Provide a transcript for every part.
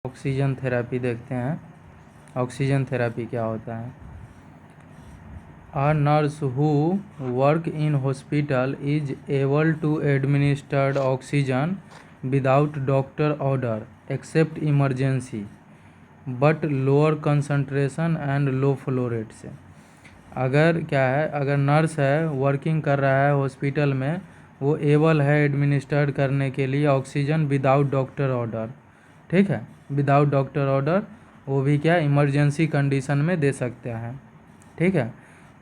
Oxygen therapy देखते हैं। Oxygen therapy क्या होता है। A nurse who work in hospital is able to administer oxygen without doctor order except emergency but lower concentration and low flow rate से। अगर क्या है, अगर नर्स है वर्किंग कर रहा है हॉस्पिटल में, वो एबल है एडमिनिस्टर्ड करने के लिए ऑक्सीजन विदाउट डॉक्टर ऑर्डर। ठीक है, विदाउट डॉक्टर ऑर्डर, वो भी क्या इमरजेंसी कंडीशन में दे सकता है। ठीक है,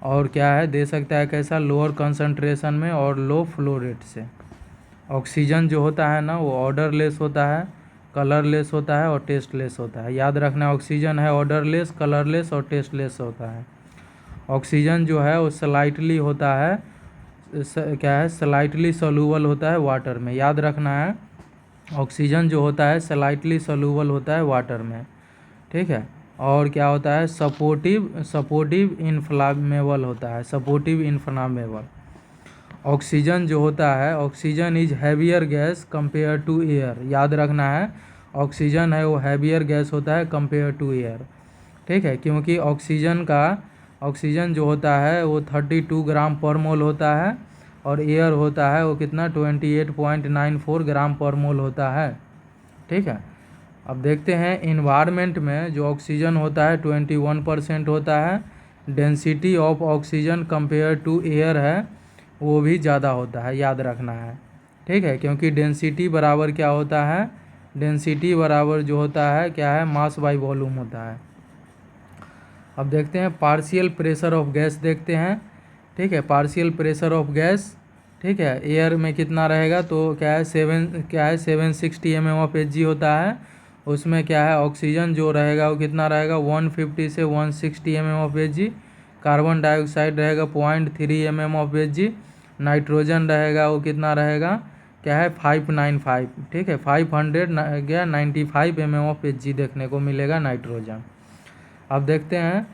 और क्या है दे सकता है कैसा, लोअर कंसंट्रेशन में और लो फ्लो रेट से। ऑक्सीजन जो होता है ना वो ऑर्डरलेस होता है, कलरलेस होता है और टेस्टलेस होता है। याद रखना, ऑक्सीजन है ऑर्डरलेस, कलरलेस और टेस्टलेस होता है। ऑक्सीजन जो है वो स्लाइटली होता है, क्या है स्लाइटली सोलूबल होता है वाटर में। याद रखना है, ऑक्सीजन जो होता है स्लाइटली सोलूबल होता है वाटर में। ठीक है, और क्या होता है सपोर्टिव इन्फ्लामेबल होता है, सपोर्टिव इन्फ्लामेबल। ऑक्सीजन जो होता है, oxygen is heavier gas compare to air. याद रखना है, ऑक्सीजन है वो हैवियर गैस होता है कंपेयर टू एयर। ठीक है, क्योंकि ऑक्सीजन जो होता है वो 32 ग्राम पर मोल होता है और एयर होता है वो कितना 28.94 ग्राम पर मोल होता है। ठीक है, अब देखते हैं इन्वायरमेंट में जो ऑक्सीजन होता है 21% होता है। Density of oxygen compare to air है वो भी ज़्यादा होता है, याद रखना है। ठीक है, क्योंकि डेंसिटी बराबर क्या होता है, डेंसिटी बराबर जो होता है क्या है मास बाई वॉल्यूम होता है। अब देखते हैं पार्शियल प्रेशर ऑफ गैस देखते हैं। ठीक है, पार्शियल प्रेशर ऑफ गैस, ठीक है, एयर में कितना रहेगा तो क्या है 760 mmHg होता है। उसमें क्या है ऑक्सीजन जो रहेगा वो कितना रहेगा 150 से 160 mmHg। कार्बन डाइऑक्साइड रहेगा 0.3 mmHg। नाइट्रोजन रहेगा वो कितना रहेगा क्या है 595। ठीक है, 595 mmHg देखने को मिलेगा नाइट्रोजन। अब देखते हैं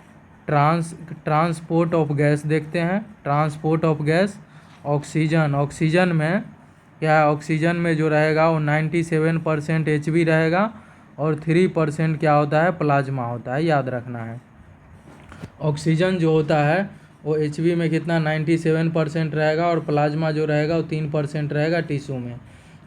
ट्रांसपोर्ट ऑफ गैस देखते हैं। ट्रांसपोर्ट ऑफ गैस, ऑक्सीजन में क्या है, ऑक्सीजन में जो रहेगा वो 97% Hb रहेगा और 3% क्या होता है प्लाज्मा होता है। याद रखना है, ऑक्सीजन जो होता है वो Hb में कितना 97% रहेगा और प्लाज्मा जो रहेगा वो 3% रहेगा टिश्यू में।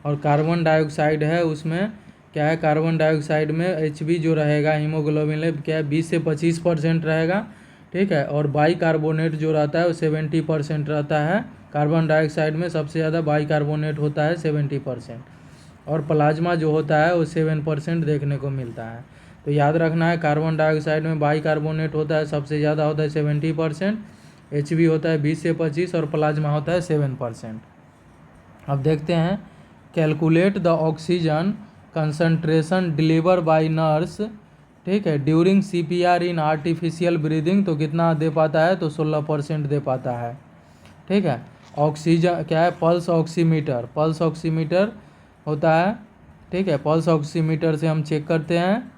और कार्बन डाइऑक्साइड है उसमें क्या है, कार्बन डाइऑक्साइड में Hb जो रहेगा हीमोग्लोबिन लेवल क्या है 20 से 25% रहेगा। ठीक है, और बाइकार्बोनेट जो रहता है वो 70% रहता है। कार्बन डाइऑक्साइड में सबसे ज़्यादा बाइकार्बोनेट होता है 70%, और प्लाज्मा जो होता है वो 7% देखने को मिलता है। तो याद रखना है, कार्बन डाइऑक्साइड में बाइकार्बोनेट होता है सबसे ज़्यादा होता है 70%, Hb होता है 20 से 25 और प्लाज्मा होता है 7%। अब देखते हैं calculate the oxygen concentration deliver by nurse. ठीक है, during CPR in artificial breathing, तो कितना दे पाता है तो 16% दे पाता है। ठीक है, ऑक्सीजन क्या है पल्स ऑक्सीमीटर होता है। ठीक है, पल्स ऑक्सीमीटर से हम चेक करते हैं।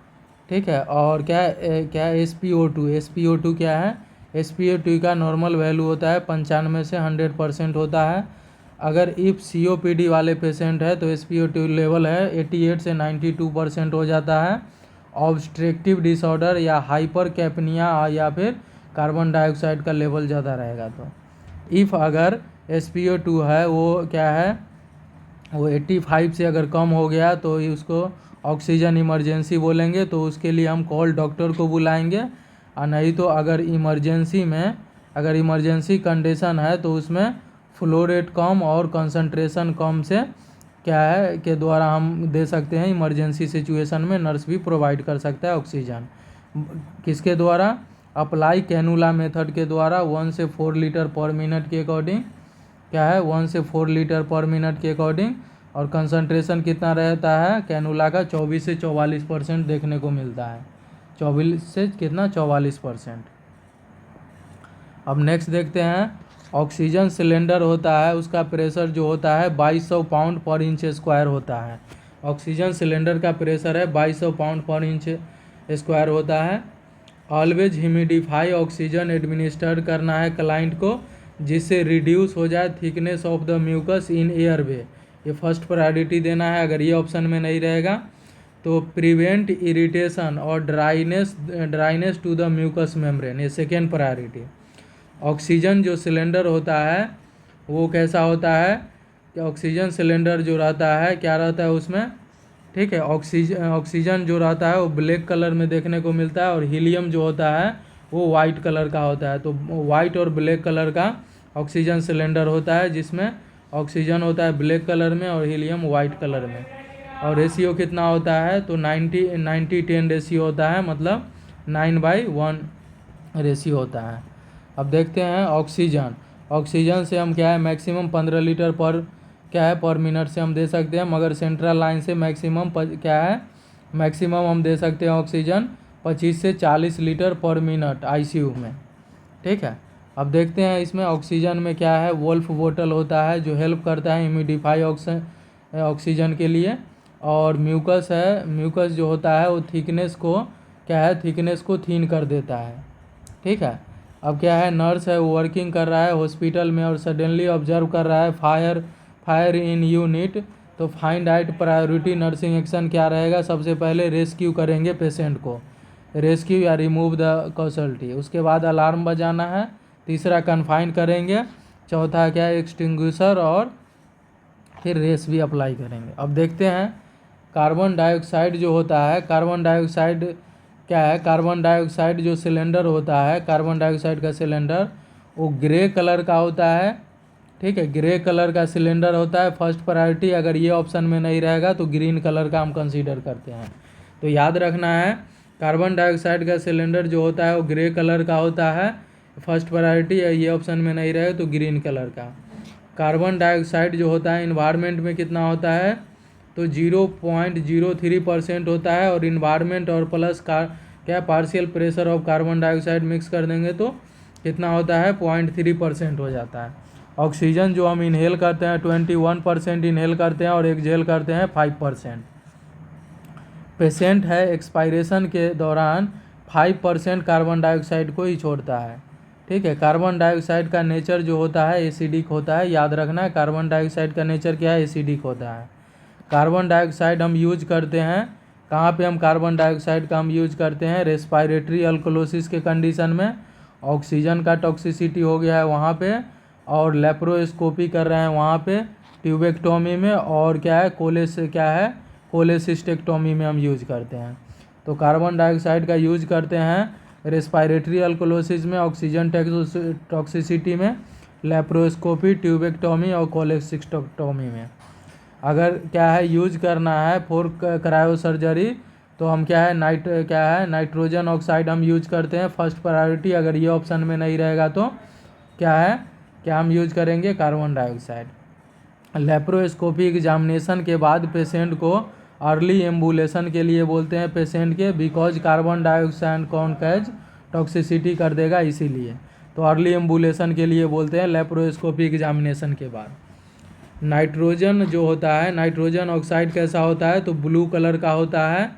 ठीक है, और क्या है SpO2 क्या है, SpO2 का नॉर्मल वैल्यू होता है 95 से 100% होता है। अगर इफ़ COPD वाले पेशेंट है तो SpO2 लेवल है 88 से 92% हो जाता है। ऑब्स्ट्रक्टिव डिसऑर्डर या हाइपर कैपनिया या फिर कार्बन डाइऑक्साइड का लेवल ज़्यादा रहेगा तो इफ़ अगर SpO2 है वो क्या है वो 85 से अगर कम हो गया तो उसको ऑक्सीजन इमरजेंसी बोलेंगे, तो उसके लिए हम कॉल डॉक्टर को बुलाएंगे। और नहीं तो अगर इमरजेंसी कंडीशन है तो उसमें फ्लो रेट कम और कंसंट्रेशन कम से क्या है के द्वारा हम दे सकते हैं। इमरजेंसी सिचुएशन में नर्स भी प्रोवाइड कर सकता है ऑक्सीजन। किसके द्वारा, अप्लाई कैनुला मेथड के द्वारा 1 से 4 लीटर पर मिनट के अकॉर्डिंग क्या है 1 से 4 लीटर पर मिनट के अकॉर्डिंग। और कंसंट्रेशन कितना रहता है कैनुला का 24 से 44% देखने को मिलता है। 24 से कितना 44%। अब नेक्स्ट देखते हैं ऑक्सीजन सिलेंडर होता है, उसका प्रेशर जो होता है 2200 पाउंड पर इंच स्क्वायर होता है। ऑक्सीजन सिलेंडर का प्रेशर है 2200 पाउंड पर इंच स्क्वायर होता है। ऑलवेज ह्यूमिडिफाई ऑक्सीजन एडमिनिस्टर करना है क्लाइंट को, जिससे रिड्यूस हो जाए thickness of the mucus in airway. ये फर्स्ट प्रायोरिटी देना है। अगर ये ऑप्शन में नहीं रहेगा तो प्रिवेंट इरिटेशन और dryness to the mucus membrane, ये सेकेंड प्रायोरिटी। ऑक्सीजन जो सिलेंडर होता है वो कैसा होता है कि ऑक्सीजन सिलेंडर जो रहता है क्या रहता है उसमें, ठीक है, ऑक्सीजन जो रहता है वो ब्लैक कलर में देखने को मिलता है और हीलियम जो होता है वो वाइट कलर का होता है। तो वाइट और ब्लैक कलर का ऑक्सीजन सिलेंडर होता है जिसमें ऑक्सीजन होता है ब्लैक कलर में और हीलियम वाइट कलर में। और रेशियो कितना होता है तो 90-10 रेशियो होता है, मतलब 9/1 रेशियो होता है। अब देखते हैं ऑक्सीजन। ऑक्सीजन से हम क्या है मैक्सिमम 15 लीटर पर मिनट से हम दे सकते हैं, मगर सेंट्रल लाइन से मैक्सिमम क्या है मैक्सिमम हम दे सकते हैं ऑक्सीजन 25 से 40 लीटर पर मिनट आईसीयू में, ठीक है। अब देखते हैं इसमें ऑक्सीजन में क्या है, वोल्फ बोतल होता है जो हेल्प करता है ह्यूमिडिफाई ऑक्सीजन के लिए। और म्यूकस जो होता है वो थिकनेस को थीन कर देता है, ठीक है। अब क्या है, नर्स है वो वर्किंग कर रहा है हॉस्पिटल में और सडनली ऑब्जर्व कर रहा है फायर इन यूनिट। तो find out priority nursing action क्या रहेगा, सबसे पहले रेस्क्यू करेंगे पेशेंट को, रेस्क्यू या रिमूव द कॉजल्टी। उसके बाद अलार्म बजाना है, तीसरा कन्फाइन करेंगे, चौथा क्या है एक्सटिंग्विशर, और फिर रेस भी अप्लाई करेंगे। अब देखते हैं कार्बन डाइऑक्साइड जो होता है, कार्बन डाइऑक्साइड क्या है, कार्बन डाइऑक्साइड जो सिलेंडर होता है, कार्बन डाइऑक्साइड का सिलेंडर वो ग्रे कलर का होता है, ठीक है, ग्रे कलर का सिलेंडर होता है। फर्स्ट प्रायोरिटी अगर ये ऑप्शन में नहीं रहेगा तो ग्रीन कलर का हम कंसीडर करते हैं। तो याद रखना है कार्बन डाइऑक्साइड का सिलेंडर जो होता है वो ग्रे कलर का होता है, फर्स्ट प्रायोरिटी ये ऑप्शन में नहीं रहे तो ग्रीन कलर का। कार्बन डाइऑक्साइड जो होता है इन्वायरमेंट में कितना होता है तो 0.03% होता है, और इन्वायरमेंट और प्लस क्या partial pressure of carbon dioxide mix कर देंगे तो कितना होता है 0.3% हो जाता है। ऑक्सीजन जो हम इनहेल करते हैं 21% इनहेल करते हैं और एक्सहेल करते हैं 5%। पेशेंट है एक्सपायरेशन के दौरान 5% कार्बन डाइऑक्साइड को ही छोड़ता है, ठीक है। कार्बन डाइऑक्साइड का नेचर जो होता है एसिडिक होता है, याद रखना है कार्बन डाइऑक्साइड का नेचर क्या है, एसिडिक होता है। कार्बन डाइऑक्साइड हम यूज करते हैं कहाँ पे, हम कार्बन डाइऑक्साइड का हम यूज करते हैं रेस्पिरेटरी अल्कोलोसिस के कंडीशन में, ऑक्सीजन का टॉक्सिसिटी हो गया है वहाँ पे, और लेप्रोस्कोपी कर रहे हैं वहाँ पे, ट्यूबेक्टोमी में, और क्या है कोलेसिस्टेक्टोमी में हम यूज करते हैं। तो कार्बन डाइऑक्साइड का यूज करते हैं रेस्पिरेटरी अल्कोलोसिस में, ऑक्सीजन टॉक्सिसिटी में, लेप्रोस्कोपी, ट्यूबेक्टोमी और कोलेसिस्टेक्टोमी में। अगर क्या है यूज करना है फॉर क्रायो सर्जरी तो हम क्या है नाइट्रोजन ऑक्साइड हम यूज करते हैं फर्स्ट प्रायोरिटी। अगर ये ऑप्शन में नहीं रहेगा तो क्या हम यूज करेंगे कार्बन डाइऑक्साइड। लेप्रोस्कोपी एग्जामिनेशन के बाद पेशेंट को अर्ली एम्बुलेशन के लिए बोलते हैं पेशेंट के, बिकॉज कार्बन डाइऑक्साइड कौन कैज टॉक्सिसिटी कर देगा इसीलिए, तो अर्ली एम्बुलेशन के लिए बोलते हैं लेप्रोस्कोपी एग्जामिनेशन के बाद। नाइट्रोजन जो होता है, नाइट्रोजन ऑक्साइड कैसा होता है तो ब्लू कलर का होता है,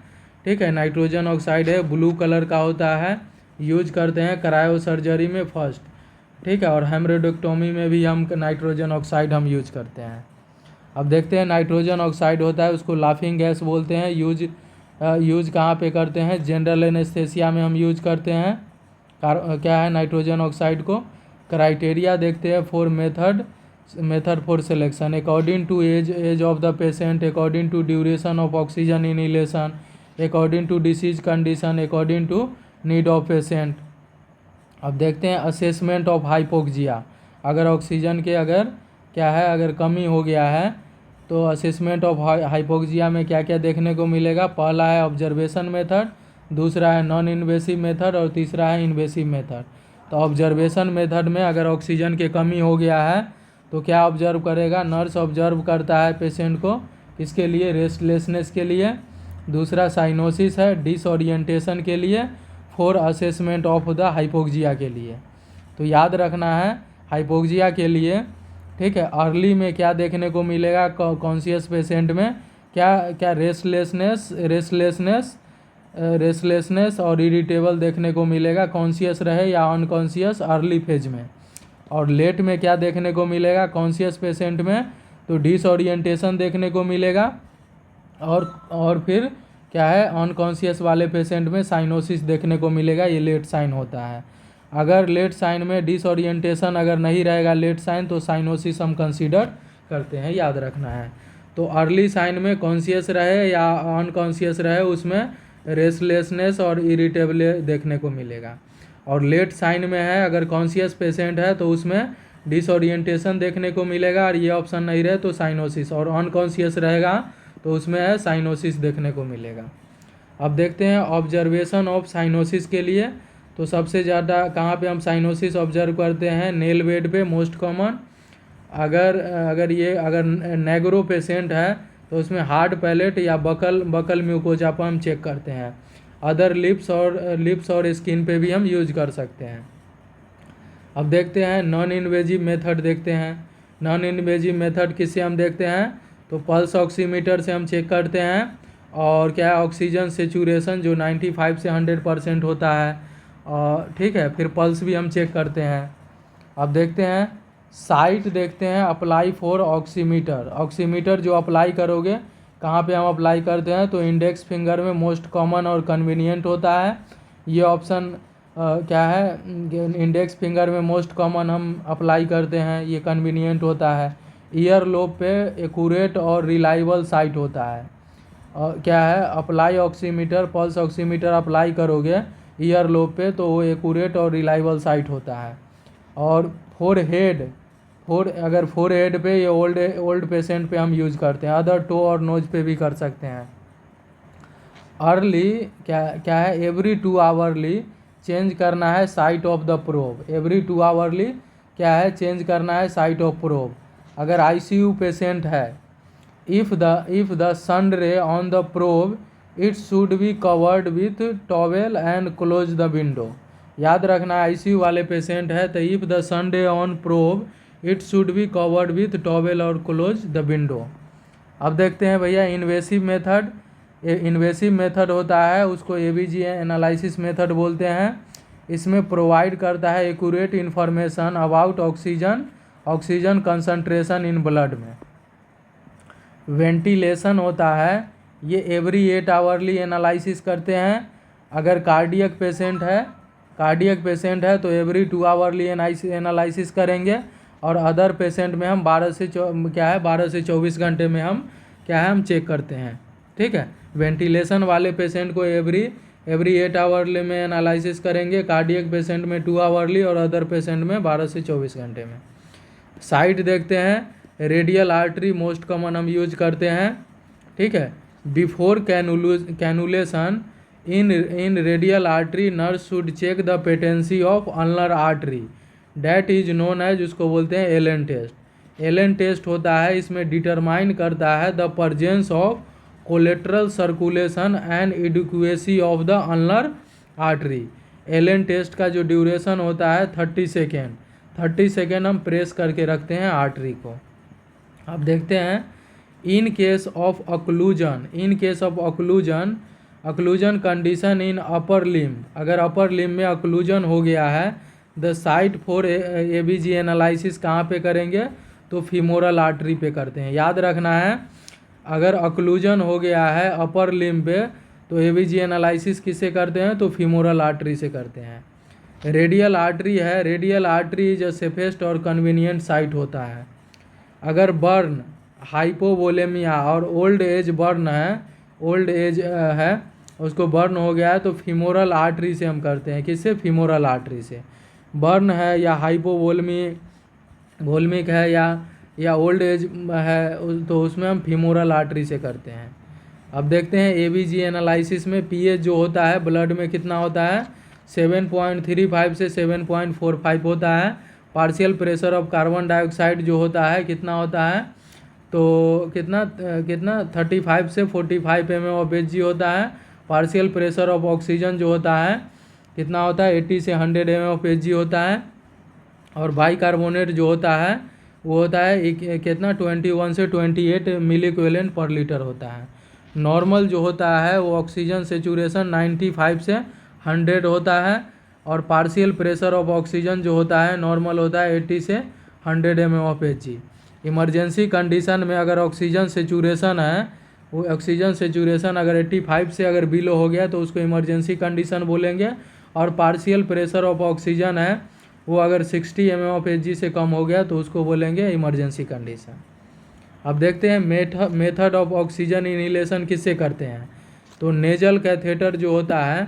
ठीक है, नाइट्रोजन ऑक्साइड है ब्लू कलर का होता है, यूज करते हैं क्रायो सर्जरी में फर्स्ट, ठीक है, और हेमरोइडेक्टोमी में भी हम नाइट्रोजन ऑक्साइड हम यूज करते हैं। अब देखते हैं नाइट्रोजन ऑक्साइड होता है उसको लाफिंग गैस बोलते हैं, यूज कहाँ पे करते हैं, जनरल एनेस्थेसिया में हम यूज करते हैं क्या है नाइट्रोजन ऑक्साइड को। क्राइटेरिया देखते हैं for method for selection, according to age of the patient, according to duration of oxygen inhalation, according to disease condition, according to need of patient. अब देखते हैं असेसमेंट ऑफ हाइपोक्सिया, अगर oxygen के अगर कमी हो गया है तो असेसमेंट ऑफ हाइपोक्सिया में क्या क्या देखने को मिलेगा। पहला है ऑब्जर्वेशन मेथड, दूसरा है नॉन इन्वेसिव मेथड और तीसरा है इन्वेसिव मेथड। तो ऑब्जर्वेशन मेथड में अगर ऑक्सीजन की कमी हो गया है तो क्या ऑब्जर्व करेगा, नर्स ऑब्जर्व करता है पेशेंट को, किसके लिए, रेस्टलेसनेस के लिए, दूसरा साइनोसिस है डिसओरिएंटेशन के लिए, for assessment of the hypoxia के लिए। तो याद रखना है हाइपोक्सिया के लिए, ठीक है, अर्ली में क्या देखने को मिलेगा कॉन्शियस पेशेंट में, क्या रेस्टलेसनेस और इरिटेबल देखने को मिलेगा, कॉन्शियस रहे या अनकॉन्शियस अर्ली फेज में। और लेट में क्या देखने को मिलेगा कॉन्शियस पेशेंट में तो डिसओरिएंटेशन देखने को मिलेगा, और फिर क्या है, अनकॉन्शियस वाले पेशेंट में साइनोसिस देखने को मिलेगा, ये लेट साइन होता है। अगर लेट साइन में डिसओरिएंटेशन अगर नहीं रहेगा लेट साइन, तो साइनोसिस हम कंसीडर करते हैं, याद रखना है। तो अर्ली साइन में कॉन्शियस रहे या अनकॉन्शियस रहे, उसमें रेस्टलेसनेस और इरिटेबल देखने को मिलेगा। और लेट साइन में है, अगर कॉन्शियस पेशेंट है तो उसमें डिसओरिएंटेशन देखने को मिलेगा, और ये ऑप्शन नहीं रहे तो साइनोसिस, और अनकॉन्शियस रहेगा तो उसमें है साइनोसिस देखने को मिलेगा। अब देखते हैं ऑब्जर्वेशन ऑफ साइनोसिस के लिए। तो सबसे ज़्यादा कहाँ पे हम साइनोसिस ऑब्जर्व करते हैं, नेल बेड पे मोस्ट कॉमन। अगर नेग्रो पेशेंट है तो उसमें हार्ड पैलेट या बकल म्यूकोजा पर हम चेक करते हैं। अदर लिप्स और स्किन पे भी हम यूज कर सकते हैं। अब देखते हैं नॉन इन्वेजिव मेथड देखते हैं। नॉन इन्वेजिव मेथड किससे हम देखते हैं, तो पल्स ऑक्सीमीटर से हम चेक करते हैं। और क्या है, ऑक्सीजन सेचुरेशन जो 95 से 100% होता है, और ठीक है, फिर पल्स भी हम चेक करते हैं। अब देखते हैं साइट देखते हैं, अप्लाई फॉर ऑक्सीमीटर। ऑक्सीमीटर जो अप्लाई करोगे, कहाँ पे हम अप्लाई करते हैं, तो इंडेक्स फिंगर में मोस्ट कॉमन और कन्वीनियंट होता है। ये ऑप्शन क्या है, इंडेक्स फिंगर में मोस्ट कॉमन हम अप्लाई करते हैं, ये कन्वीनियंट होता है। ईयर लोब पे एक्यूरेट और रिलायबल साइट होता है। और क्या है, apply oximeter, pulse oximeter apply करोगे ईयर लोब पे तो वो एक्यूरेट और रिलायबल साइट होता है। और अगर फोरहेड पे ये ओल्ड पेशेंट पे हम यूज करते हैं। अदर टो और नोज पे भी कर सकते हैं। अर्ली क्या है, एवरी 2 आवरली चेंज करना है site of the probe. Every 2 hourly क्या है, चेंज करना है साइट ऑफ प्रोब। अगर आईसीयू पेशेंट है, इफ़ द सन रे on the probe it should be covered with towel and close the window. याद रखना है, आईसीयू वाले पेशेंट है तो इफ़ द सन रे on probe it should be covered with towel और क्लोज द विंडो। अब देखते हैं भैया इन्वेसिव मेथड। इन्वेसिव मेथड होता है उसको एबीजी एनालिसिस मेथड बोलते हैं। इसमें प्रोवाइड करता है accurate information about oxygen concentration in blood में। वेंटिलेशन होता है, ये एवरी 8 आवरली एनालिसिस करते हैं। अगर कार्डियक पेशेंट है तो एवरी 2 आवरली एनालिसिस करेंगे। और अदर पेशेंट में हम 12 से 24 घंटे में हम हम चेक करते हैं। ठीक है, वेंटिलेशन वाले पेशेंट को एवरी 8 आवरली में एनालिसिस करेंगे, कार्डियक पेशेंट में 2 आवरली और अदर पेशेंट में 12 से 24 घंटे में। साइट देखते हैं, रेडियल आर्टरी मोस्ट कॉमन हम यूज करते हैं। ठीक है, before cannulation in radial artery nurse should check the patency of ulnar artery, that is known as, उसको बोलते हैं एलन टेस्ट। एलन टेस्ट होता है, इसमें डिटरमाइन करता है the presence of collateral circulation and adequacy of the ulnar artery. Allen test का जो ड्यूरेशन होता है 30 सेकेंड। 30 सेकेंड हम प्रेस करके रखते हैं आर्टरी को। अब देखते हैं इन case of occlusion condition in upper limb. अगर अपर लिम्ब में ऑक्लूजन हो गया है, the site for ABG analysis कहाँ पे करेंगे, तो फीमोरल आर्टरी पे करते हैं। याद रखना है, अगर ऑक्लूजन हो गया है अपर लिम्ब पे तो एबीजी एनालिसिस किससे करते हैं, तो फीमोरल आर्टरी से करते हैं। रेडियल आर्टरी है, रेडियल आर्टरी जो सेफेस्ट और कन्वीनियंट साइट होता है। अगर बर्न, हाइपोवोलेमिया और ओल्ड एज है, उसको बर्न हो गया है तो फीमोरल आर्टरी से हम करते हैं। किससे, फीमोरल आर्टरी से। बर्न है या हाइपोवोल्मिक है या ओल्ड एज है तो उसमें हम फीमोरल आर्टरी से करते हैं। अब देखते हैं एबीजी एनालिसिस में पीएच जो होता है ब्लड में कितना होता है, 7.35 से 7.45 होता है। Partial pressure of carbon dioxide जो होता है कितना होता है, तो कितना 35 से 45 mm ऑफ एच होता है। पार्शियल प्रेशर ऑफ ऑक्सीजन जो होता है कितना होता है, 80 से 100 mm ऑफ एच होता है। और बाइकार्बोनेट जो होता है वो होता है कितना 21 से 28 मिली इक्विवेलेंट पर लीटर होता है। नॉर्मल जो होता है वो ऑक्सीजन सेचुरेशन 95 से 100 होता है। और पार्शियल प्रेशर ऑफ ऑक्सीजन जो होता है नॉर्मल होता है 80 से 100 mm of H. Emergency condition में अगर ऑक्सीजन सेचुरेशन है वो ऑक्सीजन सेचुरेशन अगर 85 से अगर बिलो हो गया तो उसको इमरजेंसी कंडीशन बोलेंगे, और पार्शियल प्रेशर ऑफ ऑक्सीजन है वो अगर 60 mmHg से कम हो गया तो उसको बोलेंगे इमरजेंसी कंडीशन। अब देखते हैं मेथड ऑफ ऑक्सीजन इनहेलेशन किससे करते हैं। तो नेजल कैथेटर जो होता है,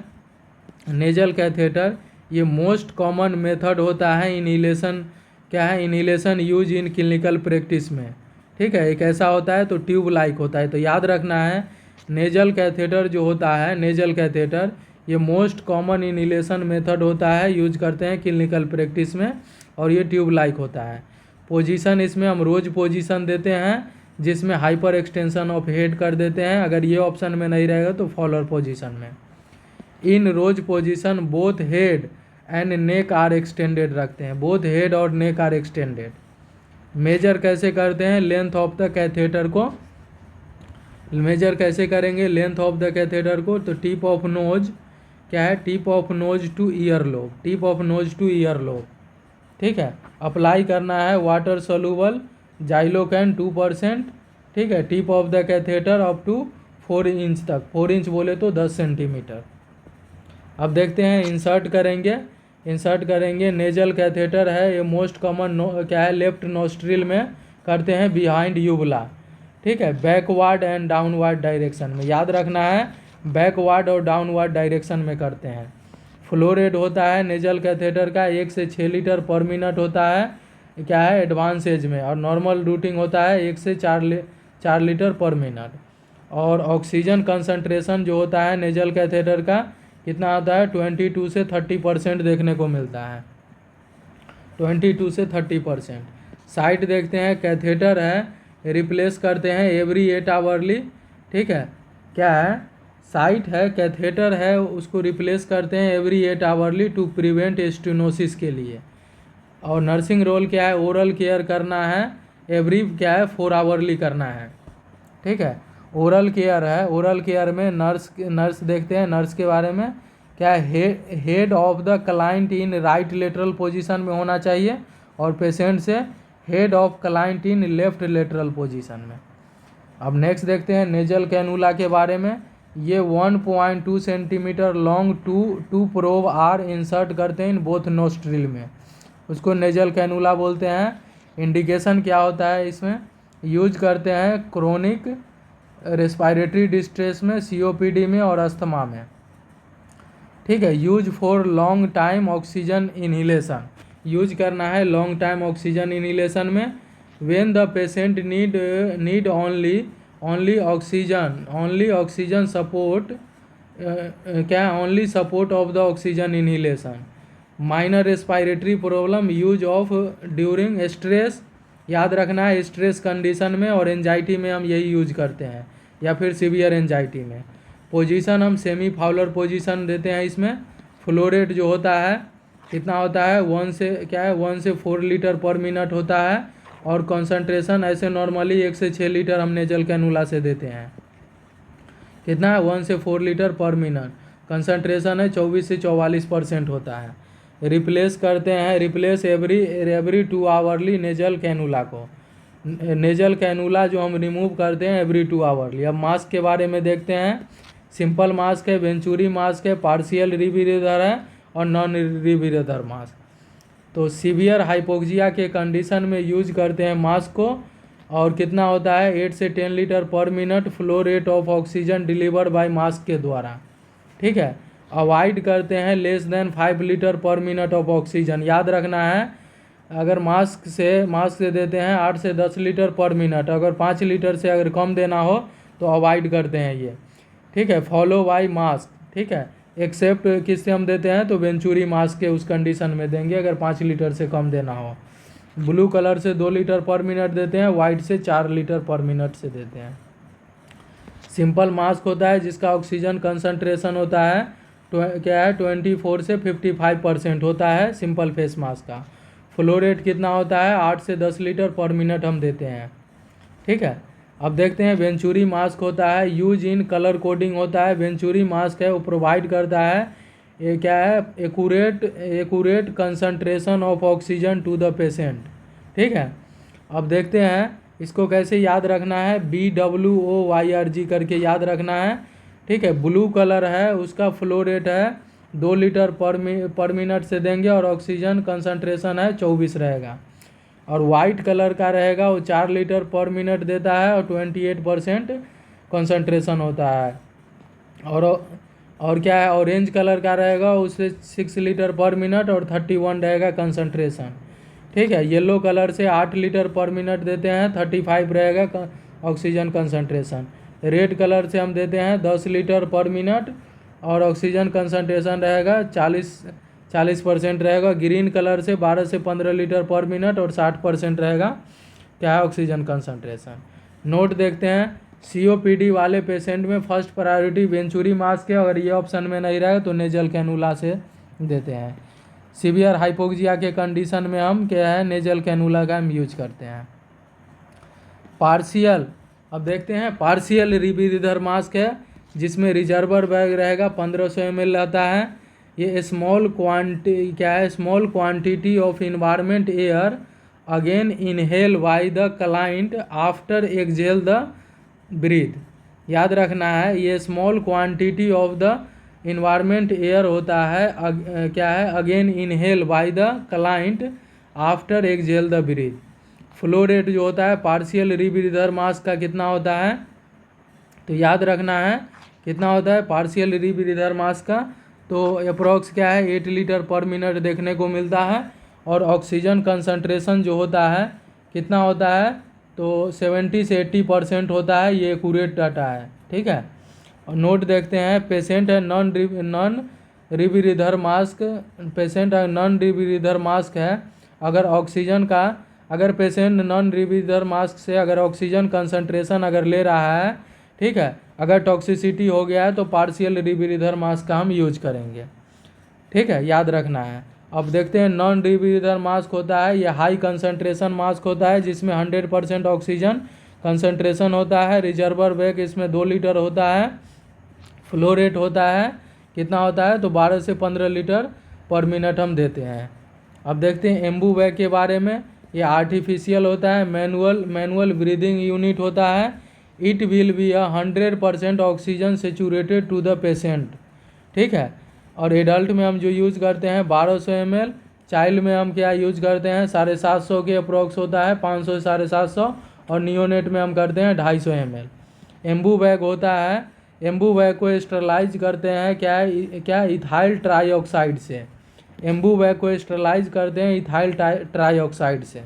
नेजल कैथेटर ये मोस्ट कॉमन मेथड होता है इनहेलेशन। क्या है? Inhalation use in clinical practice में। ठीक है, एक ऐसा होता है तो ट्यूब लाइक होता है। तो याद रखना है नेजल कैथेटर जो होता है, नेजल कैथेटर ये मोस्ट कॉमन इनहेलेशन मेथड होता है, यूज करते हैं क्लिनिकल प्रैक्टिस में, और ये ट्यूब लाइक होता है। पोजीशन इसमें हम रोज पोजीशन देते हैं जिसमें हाइपर एक्सटेंशन ऑफ हेड कर देते हैं। अगर ये ऑप्शन में नहीं रहेगा तो फॉलोअर पोजीशन में। In Rose position both head and neck are extended रखते हैं, बोथ हेड और नेक आर एक्सटेंडेड। मेजर कैसे करते हैं लेंथ ऑफ द कैथेटर को, मेजर कैसे करेंगे लेंथ ऑफ द कैथेटर को, तो टिप ऑफ नोज क्या है, tip of nose two ear lobe, tip of nose two ear lobe. ठीक है, अप्लाई करना है वाटर सोल्यूबल जाइलोकैन 2%। ठीक है, tip of the catheter up to 4 inch तक, 4 इंच बोले तो 10 सेंटीमीटर। अब देखते हैं इंसर्ट करेंगे, इंसर्ट करेंगे। नेजल कैथेटर है ये मोस्ट कॉमन क्या है, लेफ्ट नोस्ट्रिल में करते हैं बिहाइंड यूबुला। ठीक है, बैकवर्ड एंड डाउनवर्ड डायरेक्शन में, याद रखना है बैकवर्ड और डाउनवर्ड डायरेक्शन में करते हैं। फ्लो रेट होता है नेजल कैथेटर का 1 से 6 लीटर पर मिनट होता है, क्या है एडवांस एज में, और नॉर्मल रूटिंग होता है 1 से 4 लीटर पर मिनट। और ऑक्सीजन कंसंट्रेशन जो होता है नेजल कैथेटर का कितना होता है, 22 से 30% देखने को मिलता है, 22 से 30%। साइट देखते हैं, कैथेटर है रिप्लेस करते हैं एवरी 8 आवरली। ठीक है, क्या है साइट है, कैथेटर है उसको रिप्लेस करते हैं every 8 hourly to prevent stenosis के लिए। और नर्सिंग रोल क्या है, ओरल केयर करना है एवरी क्या है 4 आवरली करना है। ठीक है, ओरल केयर है, ओरल केयर में नर्स देखते हैं, नर्स के बारे में क्या है, head of the client in right lateral position में होना चाहिए, और पेशेंट से head of client in left lateral position में। अब नेक्स्ट देखते हैं नेजल कैनुला के बारे में। ये 1.2 centimetre long to probe are insert करते हैं इन बोथ नोस्ट्रिल में, उसको नेजल कैनुला बोलते हैं। इंडिकेशन क्या होता है इसमें, यूज करते हैं क्रोनिक रेस्पिरेटरी डिस्ट्रेस में, COPD में और अस्थमा में। ठीक है, use for long time oxygen inhalation, use करना है लॉन्ग टाइम ऑक्सीजन इनहेलेशन में। When the patient need only oxygen support क्या only support of the oxygen inhalation. Minor respiratory problem use of during stress, याद रखना है stress condition में और anxiety में हम यही यूज करते हैं, या फिर सीवियर एंजाइटी में। पोजीशन हम सेमी फाउलर पोजीशन देते हैं इसमें। फ्लो रेट जो होता है कितना होता है, 1 से 4 लीटर पर मिनट होता है, और कंसंट्रेशन ऐसे नॉर्मली 1 से 6 लीटर हम नेजल कैनुला से देते हैं। कितना है, 1 से 4 लीटर पर मिनट। कंसंट्रेशन है 24 से 44% होता है। रिप्लेस करते हैं, replace every 2 hourly nasal cannula को, नेजल कैनुला जो हम रिमूव करते हैं एवरी 2 आवरली। अब मास्क के बारे में देखते हैं। सिंपल मास्क है, वेंचुरी मास्क है, पार्शियल रीब्रीदर है और नॉन रीब्रीदर मास्क। तो सीवियर हाइपोक्सिया के कंडीशन में यूज करते हैं मास्क को, और कितना होता है 8 से 10 litre per minute flow rate of oxygen deliver by mask के द्वारा। ठीक है, अवॉइड करते हैं less than 5 litre per minute of oxygen. याद रखना है अगर मास्क से देते हैं 8 से 10 लीटर पर मिनट, अगर 5 लीटर से अगर कम देना हो तो अवॉइड करते हैं ये। ठीक है, फॉलो बाय मास्क। ठीक है, एक्सेप्ट किससे हम देते हैं, तो वेंचुरी मास्क के उस कंडीशन में देंगे अगर 5 लीटर से कम देना हो। ब्लू कलर से 2 लीटर पर मिनट देते हैं, वाइट से 4 लीटर पर मिनट से देते हैं। सिंपल मास्क होता है जिसका ऑक्सीजन कंसंट्रेशन होता है क्या है 24 से 55% होता है सिंपल फेस मास्क का। फ्लो रेट कितना होता है 8 से 10 लीटर पर मिनट हम देते हैं। ठीक है, अब देखते हैं वेंचुरी मास्क होता है, यूज इन कलर कोडिंग होता है। वेंचुरी मास्क है वो प्रोवाइड करता है ये क्या है accurate concentration of oxygen to the patient. ठीक है, अब देखते हैं इसको कैसे याद रखना है, BWOYRG करके याद रखना है। ठीक है, ब्लू कलर है उसका फ्लो रेट है 2 लीटर पर मिनट से देंगे और ऑक्सीजन कंसंट्रेशन है 24 रहेगा। और वाइट कलर का रहेगा वो 4 लीटर पर मिनट देता है और 28% कंसंट्रेशन होता है। और क्या है, ऑरेंज कलर का रहेगा उससे 6 लीटर पर मिनट और 31 रहेगा कंसंट्रेशन। ठीक है, येलो कलर से 8 लीटर पर मिनट देते हैं, 35 रहेगा ऑक्सीजन कंसंट्रेशन। रेड कलर से हम देते हैं 10 लीटर पर मिनट और ऑक्सीजन कंसंट्रेशन रहेगा 40% रहेगा। ग्रीन कलर से 12 से 15 लीटर पर मिनट और 60% रहेगा क्या है, ऑक्सीजन कंसंट्रेशन। नोट देखते हैं, COPD वाले पेशेंट में फर्स्ट प्रायोरिटी वेंचुरी मास्क है, अगर ये ऑप्शन में नहीं रहेगा तो नेजल कैनुला से देते हैं। सीवियर हाइपोक्सिया के कंडीशन में हम क्या है, नेजल कैनुला का हम यूज करते हैं। पार्शियल, अब देखते हैं, पार्शियल रीब्रीदर मास्क है जिसमें रिजर्वर बैग रहेगा 1500 ml रहता है। ये small quantity of environment air again inhale by the client after exhale the breath. याद रखना है, ये small quantity of the environment air होता है क्या है, again inhale by the client after exhale the breath. Flow rate जो होता है पार्शियल रीब्रीदर मास्क का कितना होता है, तो याद रखना है कितना होता है पार्शियल रीब्रीदर मास्क का, तो अप्रॉक्स क्या है 8 लीटर पर मिनट देखने को मिलता है। और ऑक्सीजन कंसंट्रेशन जो होता है कितना होता है, तो 70 से 80% होता है, ये एक्यूरेट डाटा है। ठीक है, और नोट देखते हैं, पेशेंट है non rebreather mask, patient non rebreather mask है, अगर पेशेंट नॉन रीब्रीदर मास्क से अगर ऑक्सीजन कंसंट्रेशन अगर ले रहा है, ठीक है, अगर टॉक्सिसिटी हो गया है तो पार्शियल रीब्रीदर मास्क का हम यूज करेंगे। ठीक है, याद रखना है। अब देखते हैं, नॉन रीब्रीदर मास्क होता है, ये हाई कंसंट्रेशन मास्क होता है जिसमें 100% ऑक्सीजन कंसंट्रेशन होता है। रिजर्वर बैग इसमें 2 लीटर होता है। फ्लो रेट होता है कितना होता है, तो 12 से 15 लीटर पर मिनट हम देते हैं। अब देखते हैं एम्बू बैग के बारे में, ये आर्टिफिशियल होता है, मैनुअल ब्रीदिंग यूनिट होता है। It will be 100% oxygen saturated to the patient. ठीक है, और एडल्ट में हम जो यूज़ करते हैं 1200 ml, चाइल्ड में हम क्या यूज करते हैं 750 के अप्रॉक्स होता है, 500 से 750, और नियोनेट में हम करते हैं 250 ml। एम्बू बैग होता है, एम्बू बैग को स्टरलाइज करते हैं क्या इथाइल ट्राईऑक्साइड से, एम्बू बैग को स्टरलाइज करते हैं इथाइल ट्राईऑक्साइड से।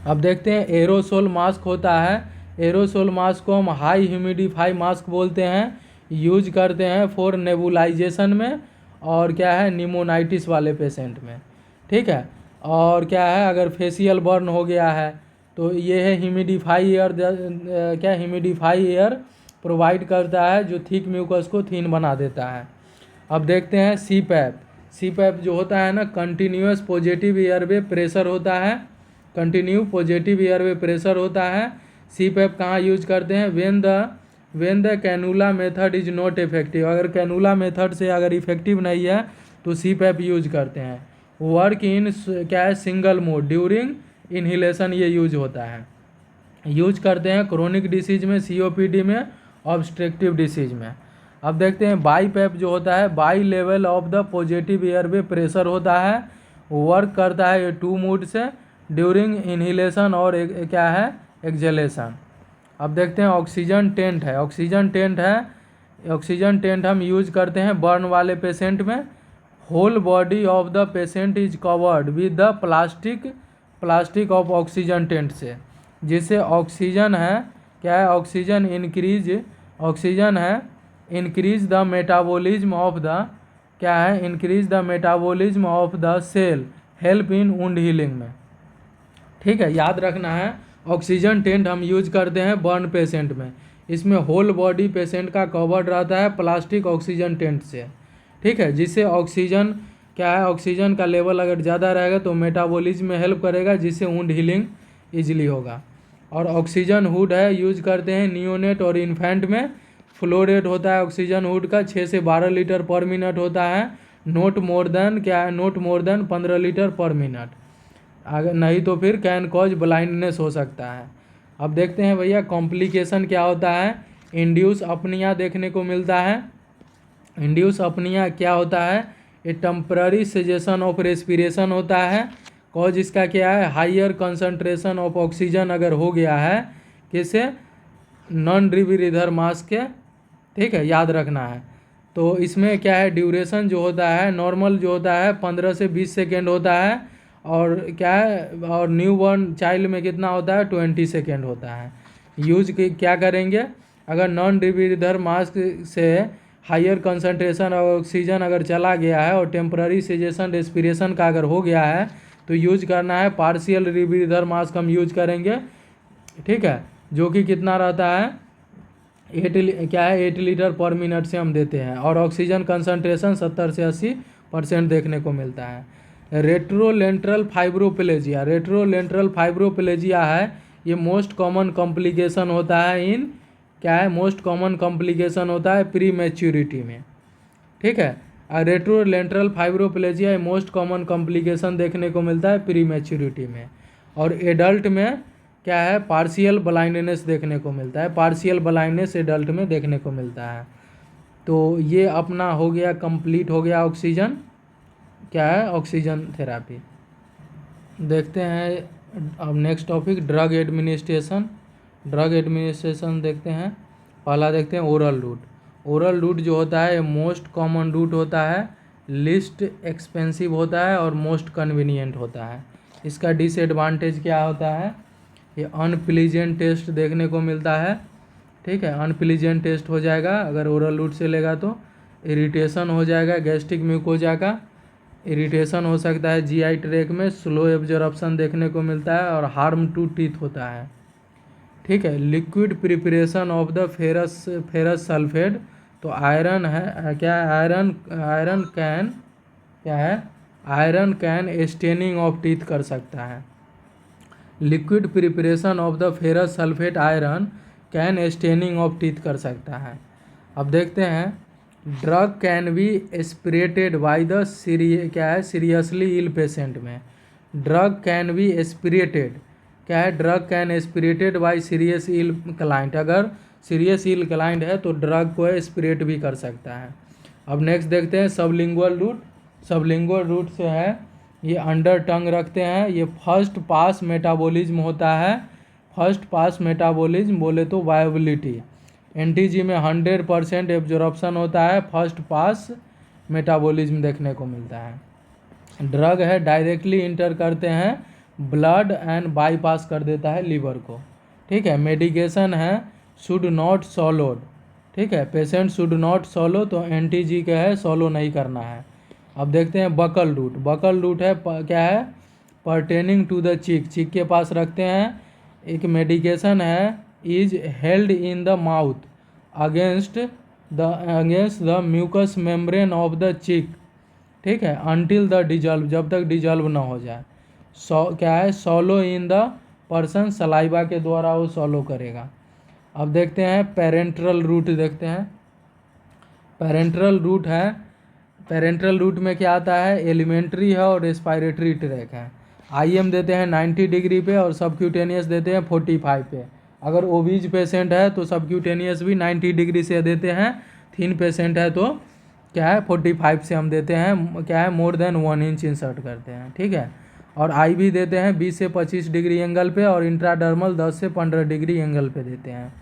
अब देखते हैं एरोसोल मास्क होता है, एरोसोल मास्क को हम हाई ह्यूमिडिफाई मास्क बोलते हैं, यूज करते हैं फॉर नेबुलाइजेशन में और क्या है निमोनाइटिस वाले पेशेंट में। ठीक है, और क्या है अगर फेशियल बर्न हो गया है तो ये है ह्यूमिडिफाई एयर, क्या ह्यूमिडिफाई एयर प्रोवाइड करता है जो थिक म्यूकस को थिन बना देता है। अब देखते हैं CPAP जो होता है ना, कंटिन्यूस पॉजिटिव एयरवे प्रेशर होता है, कंटिन्यू पॉजिटिव एयरवे प्रेशर होता है। CPAP कहाँ यूज करते हैं, when the cannula method is not effective, अगर कैनुला मेथड से अगर इफेक्टिव नहीं है तो CPAP यूज करते हैं। वर्क इन क्या है सिंगल मोड ड्यूरिंग इन्हिलेशन, ये यूज होता है, यूज करते हैं क्रोनिक डिसीज में, COPD में, ऑब्स्ट्रक्टिव डिसीज में। अब देखते हैं BiPAP जो होता है, by level of the positive airway pressure होता है, वर्क करता है ये 2 मोड से, ड्यूरिंग इन्हिलेशन और क्या है एक्सहेलेशन। अब देखते हैं ऑक्सीजन टेंट है, ऑक्सीजन टेंट हम यूज करते हैं बर्न वाले पेशेंट में। Whole body of the patient is covered with the plastic of oxygen tent से, जिससे ऑक्सीजन है क्या है oxygen increase the metabolism of the क्या है increase the metabolism of the cell, help in wound healing में। ठीक है, याद रखना है ऑक्सीजन टेंट हम यूज करते हैं बर्न पेशेंट में, इसमें होल बॉडी पेशेंट का कवर्ड रहता है प्लास्टिक ऑक्सीजन टेंट से। ठीक है, जिससे ऑक्सीजन क्या है ऑक्सीजन का लेवल अगर ज़्यादा रहेगा तो मेटाबॉलिज्म में हेल्प करेगा, जिससे वुंड हीलिंग ईजिली होगा। और ऑक्सीजन हुड है, यूज करते हैं नियोनेट और इन्फेंट में। फ्लो रेट होता है ऑक्सीजन हुड का 6 से 12 लीटर पर मिनट होता है, note more than 15 litre per minute. अगर नहीं तो फिर कैन कॉज ब्लाइंडनेस हो सकता है। अब देखते हैं भैया कॉम्प्लिकेशन क्या होता है। इंड्यूस अपनिया देखने को मिलता है। इंड्यूस अपनिया क्या होता है, ये टेम्पररी सेजेशन ऑफ रेस्पिरेशन होता है। कॉज इसका क्या है, हाइयर कंसंट्रेशन ऑफ ऑक्सीजन अगर हो गया है किसे, नॉन रिब्रीदर मास के, ठीक है, याद रखना है। तो इसमें क्या है, ड्यूरेशन जो होता है नॉर्मल जो होता है 15 से 20 सेकेंड होता है, और क्या है, और न्यू बॉर्न चाइल्ड में कितना होता है, 20 सेकेंड होता है। यूज क्या करेंगे, अगर नॉन रिब्रीदर मास से हाइयर कंसंट्रेशन ऑफ ऑक्सीजन अगर चला गया है और टेम्पररी सेजेशन रेस्पिरेशन का अगर हो गया है तो यूज करना है पार्शियल रिब्रीदर मास्क हम यूज करेंगे, ठीक है, जो कि कितना रहता है 8 लीटर पर मिनट से हम देते हैं, और ऑक्सीजन कंसंट्रेशन 70 से 80% देखने को मिलता है। रेट्रोलेंट्रल फाइब्रोप्लेजिया, रेट्रोलेंट्रल फाइब्रोप्लेजिया है, ये मोस्ट कॉमन कॉम्प्लिकेशन होता है इन, क्या है, मोस्ट कॉमन कॉम्प्लिकेशन होता है प्री मैच्योरिटी में, ठीक है। रेट्रोलेंट्रल फाइब्रोप्लेजिया मोस्ट कॉमन कॉम्प्लिकेशन देखने को मिलता है प्री मैच्योरिटी में। और एडल्ट में क्या है, पार्शियल ब्लाइंडनेस देखने को मिलता है, पार्शियल ब्लाइंडनेस एडल्ट में देखने को मिलता है। तो ये अपना हो गया, कंप्लीट हो गया ऑक्सीजन, क्या है, ऑक्सीजन थेरापी। देखते हैं अब next topic drug administration. Drug administration देखते हैं, पहला देखते हैं ओरल रूट। ओरल रूट जो होता है मोस्ट कॉमन रूट होता है, लिस्ट एक्सपेंसिव होता है और मोस्ट कन्वीनियंट होता है। इसका डिसएडवांटेज क्या होता है, ये अनप्लीजेंट टेस्ट देखने को मिलता है, ठीक है, अनप्लीजेंट टेस्ट हो जाएगा अगर ओरल रूट से लेगा तो। इरिटेशन हो जाएगा गैस्ट्रिक म्यूकोजा का, इरिटेशन हो सकता है जीआई ट्रैक में, स्लो एब्जॉर्प्शन देखने को मिलता है और हार्म टू टीथ होता है, ठीक है। Liquid preparation of the ferrous sulphate, तो आयरन है क्या, आयरन कैन, क्या है, iron can staining of teeth कर सकता है। Liquid preparation of the ferrous sulphate iron can staining of teeth कर सकता है। अब देखते हैं drug can be aspirated by the क्या है, सीरियसली इल पेशेंट में। ड्रग कैन बी एस्पिरेटेड, क्या है, drug can aspirated by serious ill client, अगर सीरियस इल क्लाइंट है तो ड्रग को एस्पिरेट भी कर सकता है। अब नेक्स्ट देखते हैं सबलिंगुअल रूट। सबलिंगुअल रूट से है, ये अंडर टंग रखते हैं, ये फर्स्ट पास मेटाबॉलिज्म होता है। फर्स्ट पास मेटाबॉलिज्म बोले तो वायबिलिटी, एनटीजी में 100% एब्जॉर्प्शन होता है, फर्स्ट पास मेटाबॉलिज्म देखने को मिलता है। ड्रग है डायरेक्टली इंटर करते हैं ब्लड एंड बाईपास कर देता है लीवर को, ठीक है। मेडिकेशन है शुड नॉट सॉलोड, ठीक है, पेशेंट शुड नॉट सॉलो, तो एनटीजी का है सॉलो नहीं करना है। अब देखते हैं बकल रूट। बकल रूट है क्या है, परटेनिंग टू द चिक, चिक के पास रखते हैं। एक मेडिकेशन है is held in the mouth against the mucus membrane of the cheek, ठीक है, अनटिल द डिजॉल्व, जब तक डिजॉल्व ना हो जाए। क्या है, सॉलो इन द पर्सन, सलाइवा के द्वारा वो सॉलो करेगा। अब देखते हैं पेरेंट्रल रूट, देखते हैं पेरेंट्रल रूट है। पेरेंट्रल रूट में क्या आता है, एलिमेंट्री है और रेस्पायरेटरी ट्रैक है। आईएम देते हैं 90 डिग्री पे और सबक्यूटेनियस देते हैं 45 पे। अगर ओबीज पेशेंट है तो सबक्यूटेनियस भी 90 डिग्री से देते हैं, थिन पेशेंट है तो क्या है 45 से हम देते हैं, क्या है, मोर देन 1 इंच इंसर्ट करते हैं, ठीक है। और आईवी देते हैं 20 से 25 डिग्री एंगल पे और इंट्राडर्मल 10 से 15 डिग्री एंगल पे देते हैं,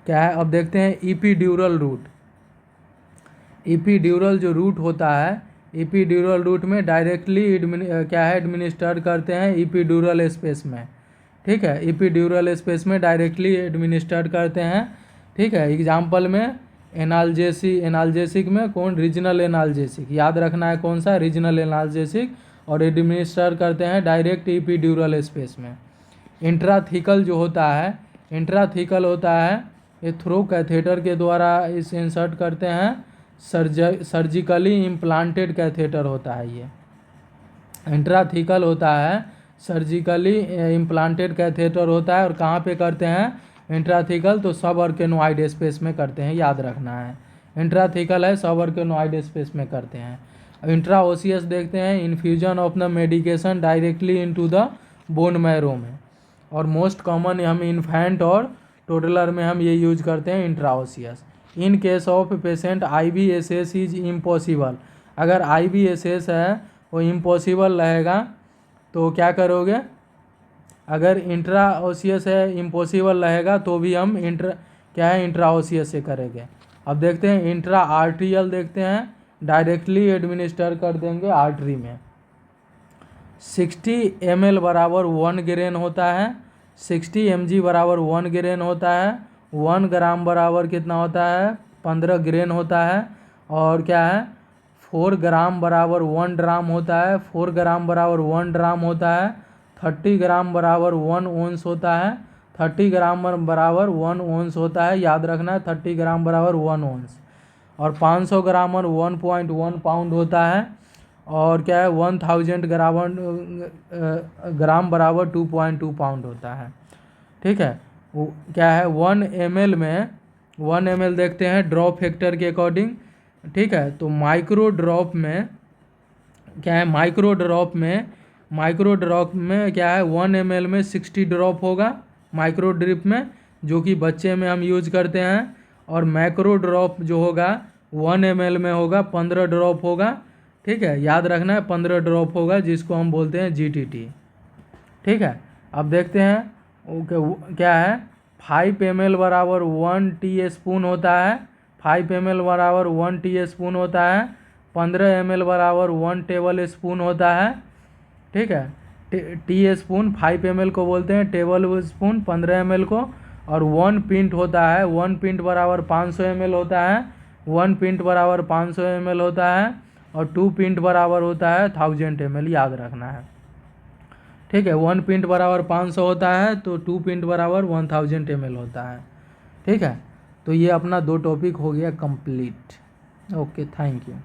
क्या है। अब देखते हैं इपीड्यूरल रूट। इपीड्यूरल जो रूट होता है, इपीड्यूरल रूट में डायरेक्टली क्या है एडमिनिस्टर करते हैं इपीड्यूरल स्पेस में, ठीक है, इपीड्यूरल स्पेस में डायरेक्टली एडमिनिस्टर करते हैं, ठीक है। एग्जाम्पल में एनाल्जेसिक में कौन, रीजनल एनाल्जेसिक, याद रखना है कौन सा, रीजनल एनाल्जेसिक, और एडमिनिस्टर करते हैं डायरेक्ट इपीड्यूरल स्पेस में। इंट्राथिकल जो होता है, इंट्राथिकल होता है ये थ्रो कैथेटर के द्वारा इस इंसर्ट करते हैं, सर्जिकली इम्प्लांटेड कैथेटर होता है ये। इंट्राथिकल होता है, सर्जिकली इम्प्लांटेड कैथेटर होता है, और कहाँ पे करते हैं इंट्राथिकल, तो सब ऑर्गेनोइड स्पेस में करते हैं, याद रखना है। इंट्राथिकल है सब ऑर्गेनोइड स्पेस में करते हैं। इंट्रा ओसियस देखते हैं infusion of the medication directly into the bone marrow में, और मोस्ट कॉमन हम इन्फेंट और टोडलर में हम ये यूज करते हैं intra osseous. In case of patient IVSS is impossible, अगर IVSS है वो इम्पॉसिबल रहेगा तो क्या करोगे, अगर इंट्रा ओसियस है इम्पॉसिबल रहेगा तो भी हम इंट्रा ओसियस से करेंगे। अब देखते हैं इंट्रा आर्ट्रियल देखते हैं, डायरेक्टली एडमिनिस्टर कर देंगे आर्टरी में। 60 ml बराबर 1 ग्रेन होता है, 60 mg बराबर 1 ग्रेन होता है, 1 ग्राम बराबर कितना होता है 15 ग्रेन होता है, और क्या है 4 ग्राम बराबर 1 ड्राम होता है, 4 ग्राम बराबर 1 ड्राम होता है, 30 ग्राम बराबर 1 ओंस होता है, 30 ग्राम बराबर 1 ओंस होता है, याद रखना है 30 ग्राम बराबर 1 ओंस, और 500 ग्राम और 1.1 पाउंड होता है, और क्या है 1000 ग्राम बराबर 2.2 पाउंड होता है। ठीक है, वो क्या है 1 ml में 1 ml देखते हैं ड्रॉप फैक्टर के अकॉर्डिंग। ठीक है, तो माइक्रो ड्रॉप में क्या है, माइक्रो ड्रॉप में क्या है 1 ml में 60 ड्रॉप होगा माइक्रो ड्रिप में, जो कि बच्चे में हम यूज करते हैं, और मैक्रो ड्रॉप जो होगा 1 ml में होगा 15 ड्रॉप होगा। ठीक है, याद रखना है 15 ड्रॉप होगा, जिसको हम बोलते हैं GTT। ठीक है, अब देखते हैं क्या है 5 ml बराबर 1 टीस्पून होता है, 5 ml बराबर 1 टीस्पून होता है, 15 ml बराबर 1 टेबल स्पून होता है। ठीक है, टीस्पून 5 ml को बोलते हैं, टेबल स्पून 15 ml को, और 1 पिंट होता है, 1 पिंट बराबर 500 ml होता है, 1 पिंट बराबर 500 ml होता है, और 2 पिंट बराबर होता है 1000 ml, याद रखना है। ठीक है, 1 पिंट बराबर 500 होता है तो 2 पिंट बराबर 1000 ml होता है। ठीक है, तो ये अपना 2 टॉपिक हो गया कंप्लीट। Okay, thank you.